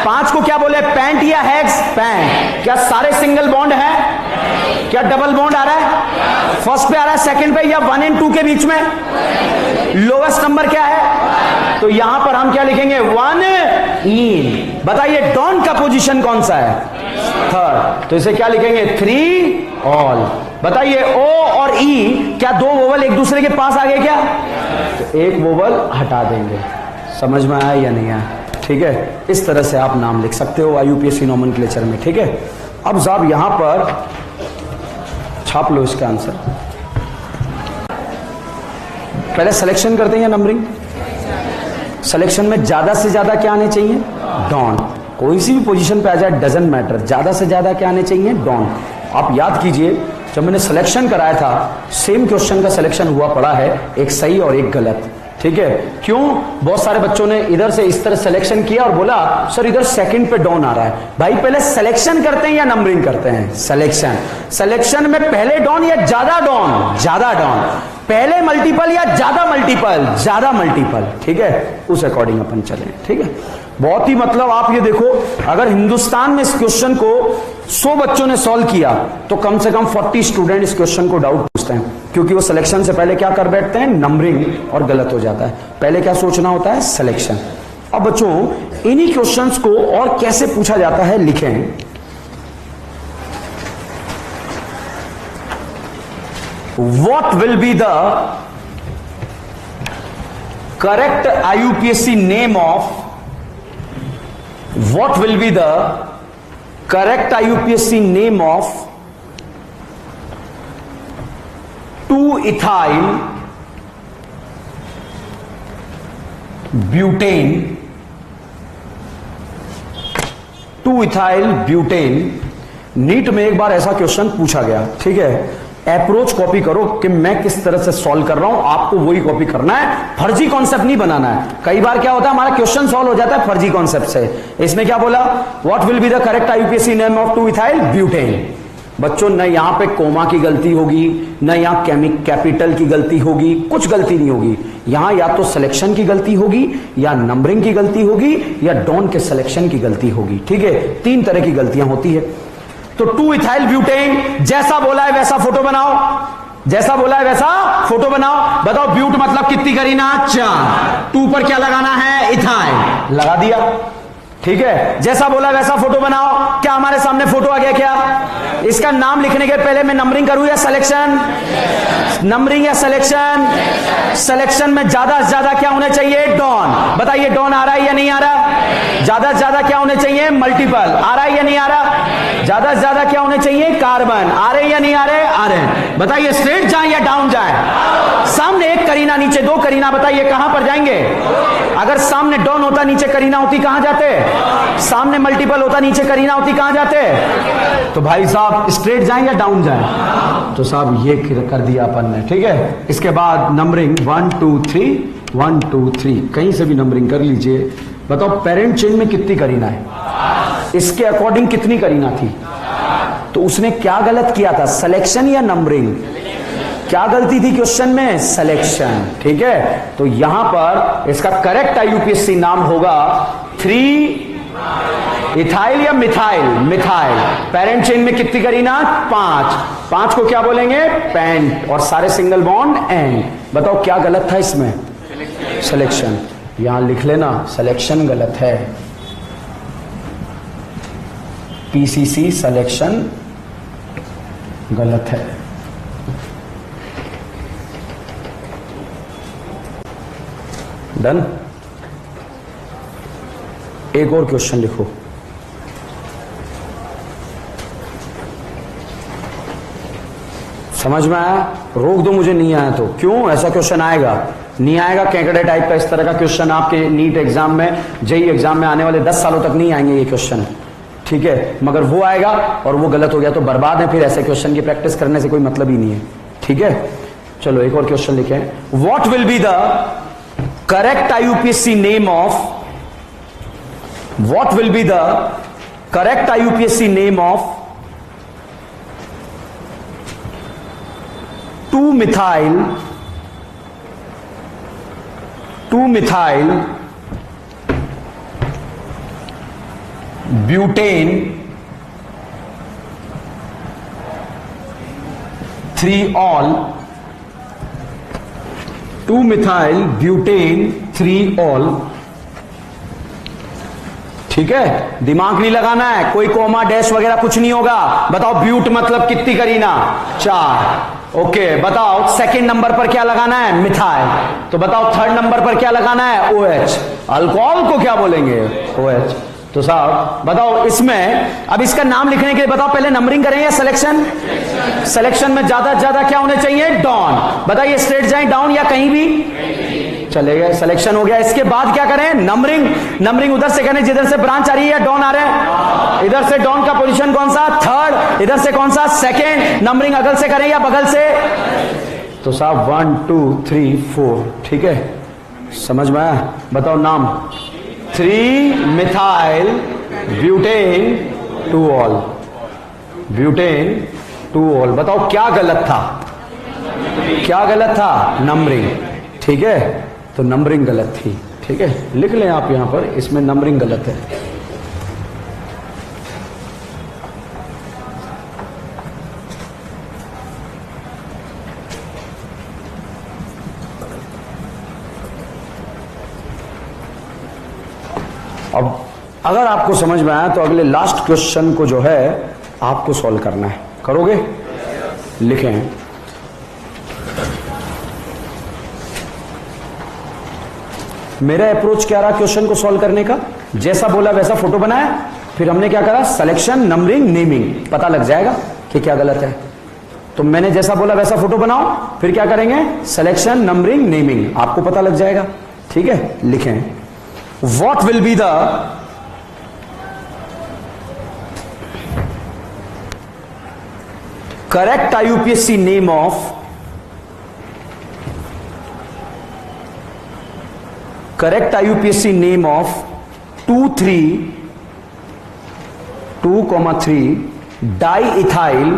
5 को क्या बोले? पैंट या हेक्स? पैंट। क्या सारे सिंगल बॉन्ड है? क्या डबल बॉन्ड आ रहा है? फर्स्ट पे आ रहा है, सेकंड पे, या 1 और 2 के बीच में? लोवेस्ट नंबर क्या है? तो यहां पर हम क्या लिखेंगे? 1 इन। बताइए डॉन का पोजीशन कौन सा है? थर्ड। तो इसे क्या लिखेंगे? 3 ऑल। बताइए ओ और ई, क्या 2 वोवल एक दूसरे के पास आ गए क्या? तो एक वोवल हटा देंगे। समझ में आया या नहीं आया? ठीक है, इस तरह से आप नाम लिख सकते हो IUPAC नोमेनक्लेचर में। ठीक है, अब साहब यहां पर छाप लो इसका आंसर। पहले सिलेक्शन करते हैं या नंबरिंग? सिलेक्शन में ज्यादा से ज्यादा क्या आने चाहिए? डॉन। कोई सी भी पोजीशन पे आ जाए, डजंट मैटर, ज्यादा से ज्यादा क्या आने चाहिए? डॉन। आप याद कीजिए, जब मैंने सिलेक्शन कराया था, सेम क्वेश्चन का सिलेक्शन हुआ पड़ा है, एक सही और एक गलत। ठीक है, क्यों? बहुत सारे बच्चों ने इधर से इस तरह सिलेक्शन किया और बोला सर इधर सेकंड पे डॉन आ रहा है। भाई पहले सिलेक्शन करते हैं या नंबरिंग करते हैं? सिलेक्शन। सिलेक्शन में पहले डॉन या ज्यादा डॉन? ज्यादा डॉन। पहले मल्टीपल या ज्यादा मल्टीपल? ज्यादा मल्टीपल। ठीक है, उस अकॉर्डिंग अपन चलें। ठीक है, बहुत ही मतलब आप ये देखो, अगर हिंदुस्तान में इस क्वेश्चन को 100 बच्चों ने सॉल्व किया तो कम से कम 40 स्टूडेंट इस क्वेश्चन को डाउट पूछते हैं, क्योंकि वो सिलेक्शन से पहले क्या कर बैठते हैं? नंबरिंग, और गलत हो जाता है। पहले क्या सोचना होता है? सिलेक्शन। अब बच्चों इन्हीं क्वेश्चंस को और कैसे पूछा जाता है लिखें। What will be the correct IUPAC name of, what will be the correct IUPAC name of 2-ethyl butane, 2-ethyl butane। NEET में एक बार ऐसा क्वेश्चन पूछा गया, ठीक है। अप्रोच कॉपी करो कि मैं किस तरह से सॉल्व कर रहा हूं, आपको वही कॉपी करना है, फर्जी कॉन्सेप्ट नहीं बनाना है। कई बार क्या होता है हमारा क्वेश्चन सॉल्व हो जाता है फर्जी कॉन्सेप्ट से। इसमें क्या बोला, what will be the correct IUPAC name of 2-ethyl butane. बच्चों न यहां पे कोमा की गलती होगी, न यहां कैपिटल की गलती होगी, कुछ गलती नहीं होगी। यहां या तो सिलेक्शन की गलती होगी, या नंबरिंग की गलती होगी, या डॉन के सिलेक्शन की गलती होगी, ठीक है। 3 तरह की गलतियां होती है। तो 2-ethyl ब्यूटेन जैसा बोला है वैसा फोटो बनाओ, जैसा बोला है वैसा फोटो बनाओ। बताओ ब्यूट मतलब कितनी करीना, 4। 2 पर क्या लगाना है, इथाइल, लगा दिया, ठीक है। जैसा बोला वैसा फोटो बनाओ। क्या हमारे सामने फोटो आ गया क्या? इसका नाम लिखने के पहले मैं नंबरिंग करूं या सिलेक्शन? नंबरिंग या सिलेक्शन? सिलेक्शन में ज्यादा से ज्यादा क्या होने चाहिए, डॉन। बताइए डॉन आ रहा है या नहीं आ रहा? ज्यादा से ज्यादा क्या होने चाहिए, मल्टीपल। आ रहा है या नहीं आ रहा? ज्यादा से ज्यादा क्या होने चाहिए, कार्बन। आ रहे या नहीं आ रहे? आ रहे हैं। बताइए स्ट्रेट जाए या डाउन जाए? सामने एक करीना नीचे 2 करीना, बताइए कहां पर जाएंगे? अगर सामने डॉन होता नीचे करीना होती कहां जाते? सामने मल्टीपल होता नीचे करीना होती कहां जाते? तो भाई साहब स्ट्रेट जाए या डाउन जाए? तो साहब ये कर दिया अपन ने, ठीक है। इसके बाद नंबरिंग 1 2 3 1 2 3 कहीं से भी नंबरिंग कर लीजिए। बताओ पेरेंट चेन में कितनी करीना है, इसके अकॉर्डिंग कितनी करीना थी? तो उसने क्या गलत किया था, सिलेक्शन या नंबरिंग? क्या गलती थी क्वेश्चन में, सिलेक्शन, ठीक है। तो यहां पर इसका करेक्ट आईयूपीएसी नाम होगा 3-ethyl या मिथाइल, मिथाइल। पेरेंट चेन में कितनी करीना, 5 को क्या बोलेंगे, पेंट, और सारे सिंगल बॉन्ड एंड। बताओ क्या गलत था इसमें, सिलेक्शन। यहां लिख लेना सिलेक्शन गलत है, पीसीसी सिलेक्शन गलत है। डन। एक और क्वेश्चन लिखो। समझ में आया? रोक दो मुझे नहीं आया तो। क्यों ऐसा क्वेश्चन आएगा? नहीं आएगा। कैंकड़े टाइप का इस तरह का क्वेश्चन आपके नीट एग्जाम में, जेईई एग्जाम में आने वाले 10 सालों तक नहीं आएंगे ये क्वेश्चन, ठीक है। मगर वो आएगा और वो गलत हो गया तो बर्बाद है, फिर ऐसे क्वेश्चन की प्रैक्टिस करने से कोई मतलब ही नहीं है, ठीक है। चलो एक और क्वेश्चन लिखें। What will be the correct IUPAC name of, what will be the correct IUPAC name of 2-methyl butane 3-ol, 2-methyl butane 3-ol, ठीक है। दिमाग नहीं लगाना है, कोई कोमा डैश वगैरह कुछ नहीं होगा। बताओ ब्यूट मतलब कितनी करीना, 4। ओके बताओ सेकंड नंबर पर क्या लगाना है, मिथाइल। तो बताओ थर्ड नंबर पर क्या लगाना है, OH। अल्कोहल को क्या बोलेंगे, OH। तो साहब बताओ इसमें अब इसका नाम लिखने के लिए बताओ पहले नंबरिंग करें या सिलेक्शन? सिलेक्शन में ज्यादा से ज्यादा क्या होने चाहिए, डॉन। बताइए स्ट्रेट जाए डाउन या कहीं भी चले गए, सिलेक्शन हो गया। इसके बाद क्या करें, नंबरिंग। नंबरिंग उधर से करें जिधर से ब्रांच आ रही है या डॉन आ रहे हैं? इधर से डॉन का पोजीशन कौन सा, 3rd। इधर से कौन सा, 2nd। नंबरिंग अगल से करें या बगल से? तो साहब 1 2 3 4, ठीक है। समझ में आया? बताओ नाम 3-methyl butane 2-ol, butane 2-ol। बताओ क्या गलत था, क्या गलत था, नंबरिंग, ठीक है। तो नंबरिंग गलत थी, ठीक है। लिख लें आप यहां पर, इसमें नंबरिंग गलत है। अब अगर आपको समझ में आया तो अगले लास्ट क्वेश्चन को जो है आपको सॉल्व करना है। करोगे? लिखें, मेरा अप्रोच क्या रहा क्वेश्चन को सॉल्व करने का? जैसा बोला वैसा फोटो बनाया, फिर हमने क्या करा? Selection, numbering, naming. पता लग जाएगा कि क्या गलत है। तो मैंने जैसा बोला वैसा फोटो बनाओ, फिर क्या करेंगे? सिलेक्शन, नंबरिंग, नेमिंग, आपको पता लग जाएगा। ठीक है, लिखें, what will be the correct IUPAC name of correct IUPAC name of 2,3 diethyl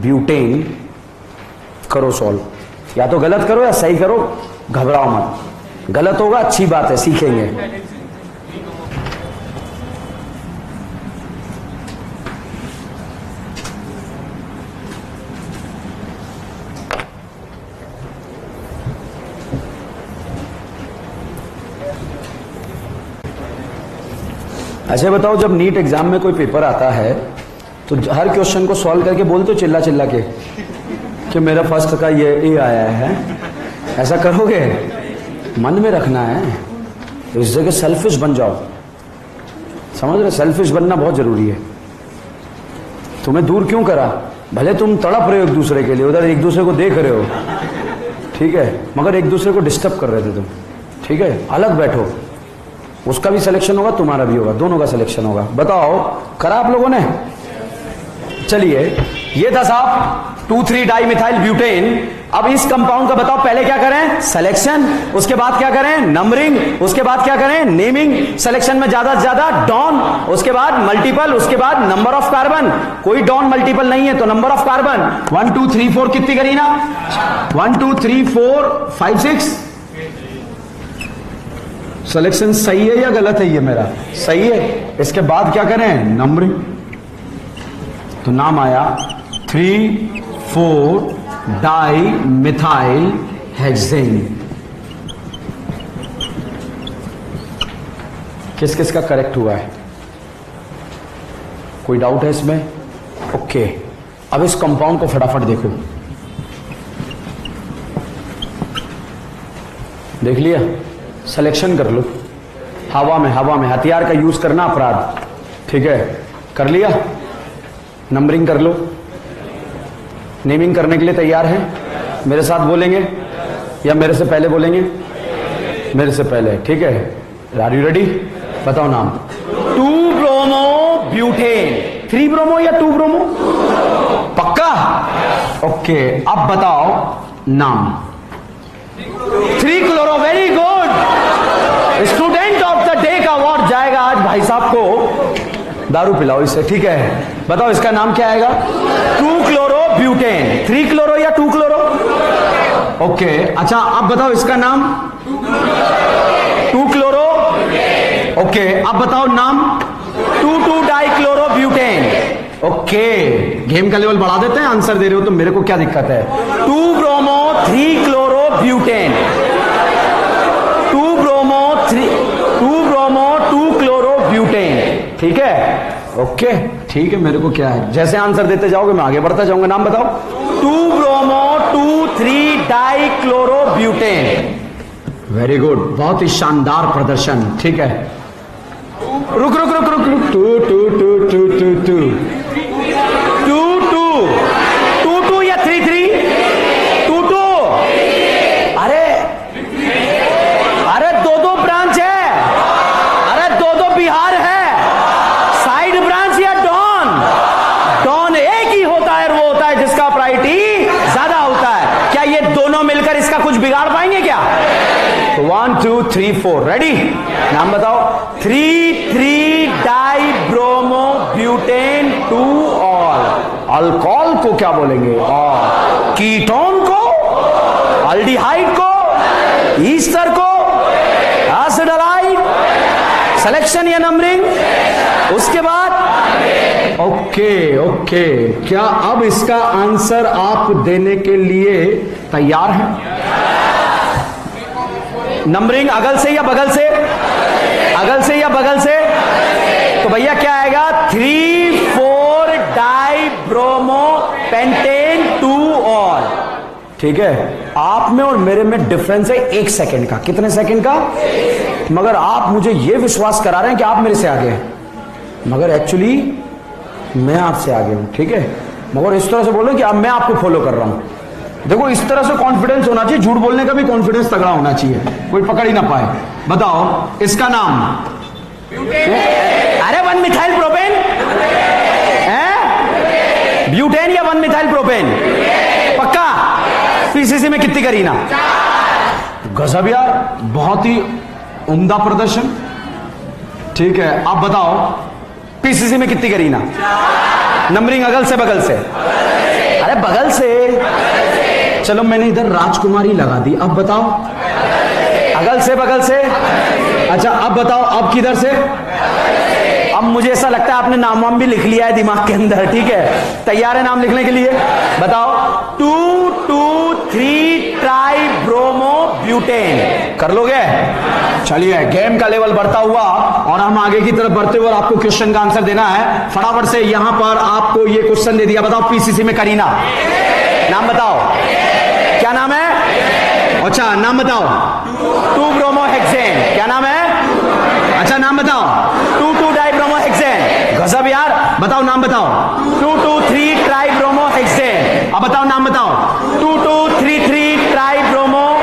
butane। करो सॉल्व, या तो गलत करो या सही करो, घबराओ मत। गलत होगा अच्छी बात है, सीखेंगे। अच्छा बताओ, जब नीट एग्जाम में कोई पेपर आता है तो हर क्वेश्चन को सॉल्व करके बोल तो चिल्ला चिल्ला के कि मेरा फर्स्ट का ये आया है, ऐसा करोगे? मन में रखना है। इस जगह सेल्फिश बन जाओ, समझ रहे? सेल्फिश बनना बहुत जरूरी है। तुम्हें दूर क्यों करा? भले तुम तड़प रहे हो एक दूसरे के लिए, उधर एक दूसरे को देख रहे हो, ठीक है, मगर एक दूसरे को डिस्टर्ब कर रहे थे तुम। ठीक है, अलग बैठो, उसका भी सिलेक्शन होगा, तुम्हारा भी होगा, दोनों का सिलेक्शन होगा। बताओ, करा आप लोगों ने? चलिए, ये था साहब 2,3 डाइमिथाइल ब्यूटेन। अब इस कंपाउंड का बताओ, पहले क्या करें? सिलेक्शन, उसके बाद क्या करें? नंबरिंग, उसके बाद क्या करें? नेमिंग। सिलेक्शन में ज्यादा से ज्यादा डॉन, उसके बाद मल्टीपल, उसके बाद नंबर ऑफ कार्बन। कोई डॉन मल्टीपल नहीं है तो नंबर ऑफ कार्बन 1 2 3 4 कितनी करी ना? 1 2 3 4 5 6। सिलेक्शन सही है या गलत है? ये मेरा सही है। इसके बाद क्या करें? नंबरिंग। तो नाम आया 3,4 डाइमिथाइल हेक्सेन। किस किस का करेक्ट हुआ है? कोई डाउट है इसमें? ओके, अब इस कंपाउंड को फटाफट देखो। देख लिया? सिलेक्शन कर लो, हवा में हथियार का यूज करना अपराध। ठीक है, कर लिया? नंबरिंग कर लो। नेमिंग करने के लिए तैयार हैं? मेरे साथ बोलेंगे या मेरे से पहले बोलेंगे? मेरे से पहले, ठीक है। Are you ready? बताओ नाम। 2 ब्रोमो ब्यूटेन। 3 ब्रोमो या 2 ब्रोमो? पक्का? ओके, अब बताओ नाम। 3 chloro. Very good. Student of the day का अवार्ड जाएगा आज भाई साहब को। दारू पिलाओ इसे, ठीक है। बताओ इसका नाम क्या आएगा? 2 क्लोरो ब्यूटेन। 3 क्लोरो या 2 क्लोरो? ओके, अच्छा अब बताओ इसका नाम। 2 क्लोरो। ओके, अब बताओ नाम। 2 die chloro butane. Okay, game का लेवल बढ़ा देते हैं। आंसर दे रहे हो तो मेरे को क्या दिक्कत है? 2 bromo 3 chloro butane. 2 bromo 2 chloro butane. ठीक है, ओके, ठीक है। मेरे को क्या है, जैसे आंसर देते जाओगे मैं आगे बढ़ता जाऊंगा। नाम बताओ। 2 bromo 3 die chloro butane. Very good, बहुत ही शानदार प्रदर्शन। ठीक है, रुक रुक रुक रुक रुक। 2 2 2 2 2 2 2 2 2 या 3 3 2 2। अरे 2 ब्रांच है। अरे 2 बिहार है। साइड ब्रांच या डॉन एक ही होता है, वो होता है जिसका प्रायोरिटी ज्यादा होता है। क्या ये दोनों मिलकर इसका कुछ बिगाड़ पाएंगे क्या? 1 2 3 4 रेडी? नाम बताओ। 3 die bromo butane 2 all. Alcohol को क्या बोलेंगे? और कीटोन को, अल्डिहाइड को, ईस्टर को, एसिडालाइड। सिलेक्शन या नंबरिंग? उसके बाद ओके, क्या अब इसका आंसर आप देने के लिए तैयार हैं? नंबरिंग अगल से या बगल से? अगल से या बगल से? तो भैया क्या आएगा? 3,4 डाई ब्रोमो पेंटेन 2 ऑल। ठीक है, आप में और मेरे में डिफरेंस है 1 सेकंड का। कितने सेकंड का? मगर आप मुझे यह विश्वास करा रहे हैं कि आप मेरे से आगे हैं, मगर एक्चुअली मैं आपसे आगे हूं। ठीक है, मगर इस तरह से बोलो कि अब मैं आपको फॉलो कर रहा हूं। देखो, इस तरह से कॉन्फिडेंस होना चाहिए। झूठ बोलने का भी कॉन्फिडेंस तगड़ा होना चाहिए, कोई पकड़ ही ना पाए। बताओ इसका नाम? अरे 1 मिथाइल प्रोपेन है? ब्यूटेन या 1 मिथाइल प्रोपेन? पक्का? पीसीसी में कितनी करीना? गजब यार, बहुत ही उम्दा प्रदर्शन। ठीक है, आप बताओ पीसीसी में कितनी करीना? नंबरिंग अगल से बगल से? अरे बगल से। चलो मैंने इधर राजकुमारी लगा दी, अब बताओ अगल से बगल से? अच्छा अब बताओ अब किधर से? अब मुझे ऐसा लगता है आपने नाम वाम भी लिख लिया है दिमाग के अंदर। ठीक है, तैयार है नाम लिखने के लिए? बताओ 2,2,3 ट्राई ब्रोमो ब्यूटेन। कर लोगे? चलिए, गेम का लेवल बढ़ता हुआ और हम आगे की तरफ बढ़ते हुए, और आपको क्वेश्चन का आंसर देना है फटाफट से। यहां पर आपको ये क्वेश्चन दे दिया, बताओ पीसीसी में करीना नाम बताओ, क्या नाम है? अच्छा नाम बताओ। 2 ब्रोमो हेक्सेन, क्या नाम है? अच्छा नाम बताओ। 2,2 डाई ब्रोमो हेक्सेन। गजब यार, बताओ नाम बताओ। 2,2,3 ट्राई ब्रोमो हेक्सेन। अब बताओ नाम बताओ। 2,2,3,3 try bromo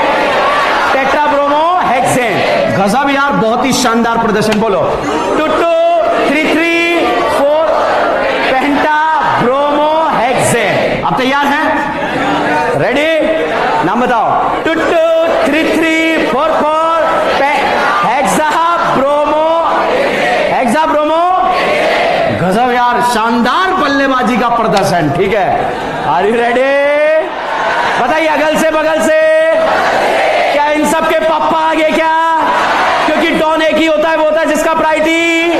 tetra bromo hexane. गजब यार, बहुत ही शानदार प्रदर्शन। बोलो 2,2,3,3,4 पेंटा ब्रोमो हेक्सेन। अब तैयार हैं? रेडी? नाम बताओ। 2,2,3,3,4 हेक्सा ब्रोमो। गजब यार, शानदार बल्लेबाजी का प्रदर्शन। ठीक है, आर यू रेडी? बताइए अगल से बगल से? क्या इन सब के पापा आगे क्या? क्योंकि डॉन एक ही होता है, वो होता है जिसका प्रायोरिटी।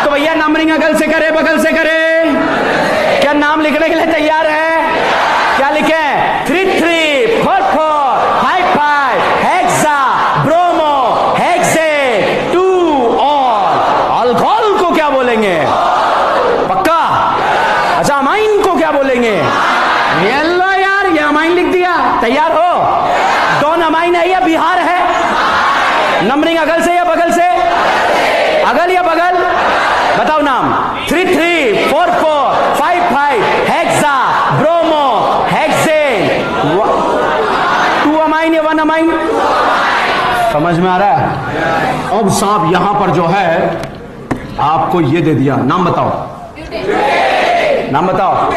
तो भैया नंबरिंग अगल से करे बगल से करे? क्या नाम लिखने के लिए तैयार है? क्या लिखे? 3,3,4,4 5,5 hexa bromo hexane 2 all. Alcohol को क्या बोलेंगे? पक्का? अच्छा अमाइन को क्या बोलेंगे? येलो यार, ये अमाइन लिख दिया। तैयार हो? डॉन अमाइन है या बिहार है? नंबरिंग अगल से या बगल से? अगल या बगल? बताओ नाम। 3,3,4,4 5,5 हेक्सा ब्रोमो हेक्सेन 2 अमाइन या 1 अमाइन? समझ में आ रहा है? अब साहब यहां पर जो है आपको ये दे दिया, नाम बताओ। नाम बताओ।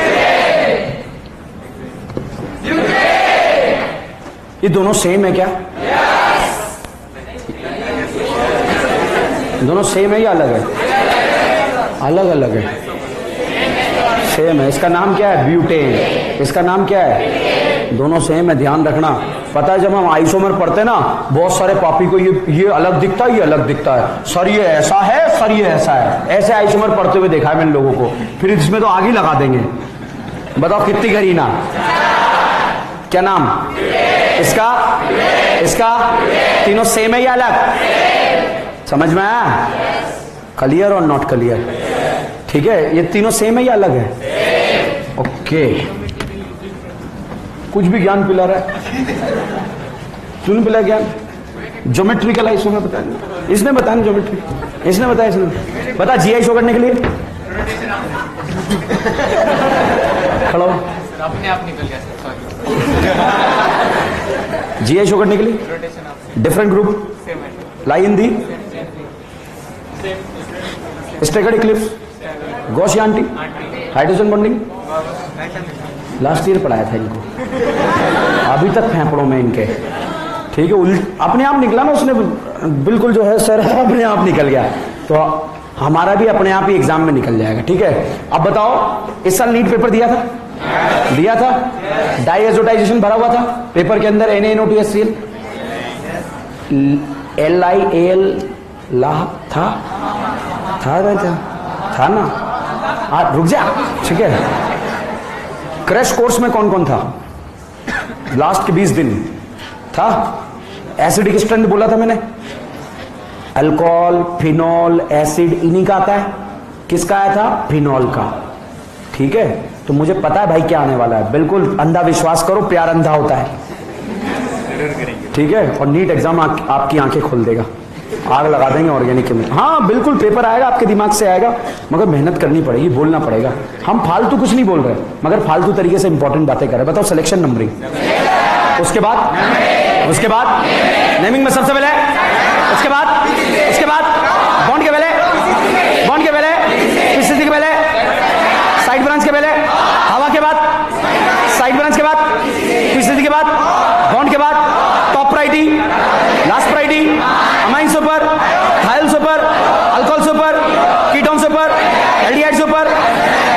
ये दोनों सेम है क्या? दोनों सेम है या अलग है? अलग अलग है। सेम है। इसका नाम क्या है? ब्यूटेन। इसका नाम क्या है? दोनों सेम है, ध्यान रखना। पता है जब हम आइसोमर पढ़ते ना, बहुत सारे पापी को ये अलग दिखता है, ये अलग दिखता है, सर ये ऐसा है, सर ये ऐसा है। ऐसे आइसोमर पढ़ते हुए देखा है मैंने लोगों को। फिर इसमें तो आग ही लगा देंगे। बताओ कितनी करीना? क्या नाम? इसका इसका? तीनों सेम है या अलग? समझ में आया? क्लियर और नॉट क्लियर? ठीक है, ये तीनों सेम है या अलग है? ओके, कुछ भी ज्ञान पिला रहा है? क्यों नहीं पिला ज्ञान? ज्योमेट्रिकल आइसोमर बताया इसने, बताया ज्योमेट्री इसने बताया। इसने बता जीआई शो करने के लिए खड़ा हो। अपने आप निकल गया सर। जीआई शो करने के लिए different group lie in the staggered eclipsed, gauche anti, hydrogen bonding. Last year पढ़ाया था इनको, अभी तक फेफड़ों में इनके। ठीक है, अपने आप निकला ना उसने, बिल्कुल जो है सर अपने आप निकल गया। तो हमारा भी अपने आप ही एग्जाम में निकल जाएगा। ठीक है, अब बताओ इस साल नीट पेपर दिया था? दिया था। डाइएजोटाइजेशन भरा हुआ था पेपर के अंदर, NaNO2HCl LiAl ला था ना? रुक जा। ठीक है, क्रैश कोर्स में कौन कौन था? लास्ट के 20 दिन था? एसिडिक स्ट्रेंथ बोला था मैंने, अल्कोहल, फिनॉल, एसिड, इन्हीं का आता है। किसका आया था? फिनॉल का। ठीक है, तो मुझे पता है भाई क्या आने वाला है। बिल्कुल अंधा विश्वास करो, प्यार अंधा होता है। ठीक है, और नीट एग्जाम आपकी आंखें खोल देगा, आग लगा देंगे ऑर्गेनिक में। हाँ बिल्कुल, पेपर आएगा आपके दिमाग से आएगा, मगर मेहनत करनी पड़ेगी, बोलना पड़ेगा। हम फालतू कुछ नहीं बोल रहे, मगर फालतू तरीके से इंपॉर्टेंट बातें कर रहे हैं। बताओ, सिलेक्शन, नंबरिंग, उसके बाद नेमिंग में सबसे पहले, उसके बाद बॉन्ड के पहले, स्पीशीज के पहले, साइड ब्रांच के पहले, हवा के बाद, साइड ब्रांच के बाद, स्पीशीज के बाद, बॉन्ड के बाद, top priority, last priority, amine super, thiol super, alcohol super, ketone super, aldehyde super,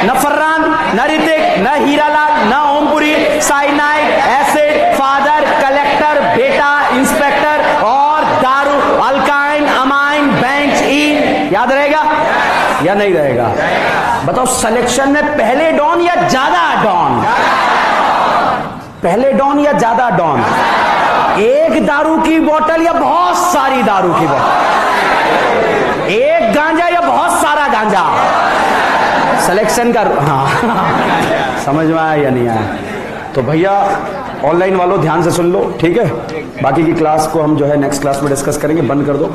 न फर्रान, न ऋतिक, न हीरालाल, न Om Puri, cyanide, acid, father, collector, बेटा, इंस्पेक्टर और दारू, अल्काइन, अमाइन, बेंच, इन। याद रहेगा या नहीं रहेगा? बताओ, सिलेक्शन में पहले डॉन या ज्यादा डॉन? पहले डॉन या ज्यादा डॉन? एक दारू की बोतल या बहुत सारी दारू की बोतल? एक गांजा या बहुत सारा गांजा? सिलेक्शन कर, हाँ समझ में आया या नहीं आया? तो भैया ऑनलाइन वालों ध्यान से सुन लो, ठीक है। बाकी की क्लास को हम जो है नेक्स्ट क्लास में डिस्कस करेंगे। बंद कर दो।